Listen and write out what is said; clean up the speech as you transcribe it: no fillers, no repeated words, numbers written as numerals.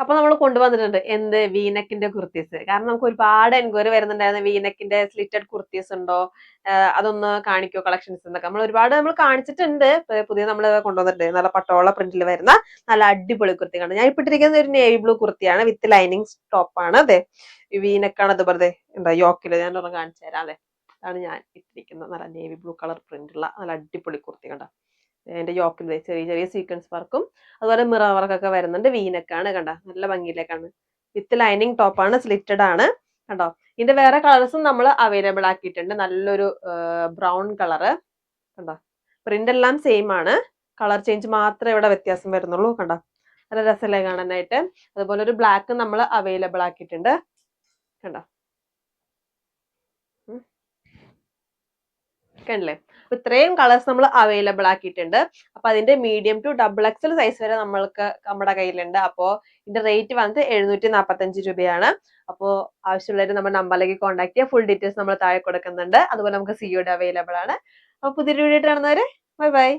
അപ്പൊ നമ്മൾ കൊണ്ടുവന്നിട്ടുണ്ട് എന്ത് വീനെക്കിന്റെ കുർത്തീസ്. കാരണം നമുക്ക് ഒരുപാട് എൻക്വയറി വരുന്നുണ്ടായിരുന്നു വീനെക്കിന്റെ സ്ലിറ്റഡ് കുർത്തീസ് ഉണ്ടോ, അതൊന്ന് കാണിക്കോ കളക്ഷൻസ് എന്നൊക്കെ. നമ്മൾ കാണിച്ചിട്ടുണ്ട്. പുതിയ നമ്മൾ കൊണ്ടുവന്നിട്ടുണ്ട് നല്ല പട്ടോള പ്രിന്റിൽ വരുന്ന നല്ല അടിപൊളി കുർത്തി കണ്ടു. ഞാൻ ഇപ്പൊ ഇട്ടിരിക്കുന്നത് ഒരു നേവി ബ്ലൂ കുർത്തിയാണ് വിത്ത് ലൈനിങ് ടോപ്പാണ്. അതെ വീനെക്കാണ് അത് വെറുതെ എന്താ യോക്കില് ഞാൻ ഒരെണ്ണം കാണിച്ചു തരാം. അല്ലെ അതാണ് ഞാൻ ഇട്ടിരിക്കുന്നത്. നല്ല നേവി ബ്ലൂ കളർ പ്രിന്റ് ഉള്ള നല്ല അടിപൊളി കുർത്തി കണ്ട. അതിന്റെ യോക്കിൽ ചെറിയ ചെറിയ സീക്വൻസ് വർക്കും അതുപോലെ മിറർ വർക്കൊക്കെ വരുന്നുണ്ട്. വീനെക്കാണ് കണ്ട നല്ല ഭംഗിയിലേക്കാണ്. വിത്ത് ലൈനിങ് ടോപ്പാണ്, സ്ലിറ്റഡ് ആണ് കണ്ടോ. ഇതിന്റെ വേറെ കളേഴ്സും നമ്മൾ അവൈലബിൾ ആക്കിയിട്ടുണ്ട്. നല്ലൊരു ബ്രൗൺ കളറ് കണ്ടോ. പ്രിന്റ് എല്ലാം സെയിം ആണ്, കളർ ചേഞ്ച് മാത്രമേ ഇവിടെ വ്യത്യാസം വരുന്നുള്ളൂ കണ്ടോ. നല്ല രസമല്ലേ കാണാനായിട്ട്. അതുപോലെ ഒരു ബ്ലാക്ക് നമ്മൾ അവൈലബിൾ ആക്കിയിട്ടുണ്ട് കണ്ടോ. കണ്ടില്ലേ. അപ്പൊ ഇത്രയും കളേഴ്സ് നമ്മൾ അവൈലബിൾ ആക്കിയിട്ടുണ്ട്. അപ്പൊ അതിന്റെ medium to double XL size വരെ നമ്മൾക്ക് നമ്മുടെ കയ്യിലുണ്ട്. അപ്പോ ഇതിന്റെ റേറ്റ് വന്നിട്ട് 745 രൂപയാണ്. അപ്പോൾ ആവശ്യമുള്ളവർ നമ്മുടെ നമ്പറിലേക്ക് കോൺടാക്ട് ചെയ്യുക. ഫുൾ ഡീറ്റെയിൽസ് നമ്മൾ താഴെ കൊടുക്കുന്നുണ്ട്. അതുപോലെ നമുക്ക് സിഒഡി അവൈലബിൾ ആണ്. അപ്പൊ പുതിയൊരു വീഡിയോ കാണുന്നവരെ ബൈ ബൈ.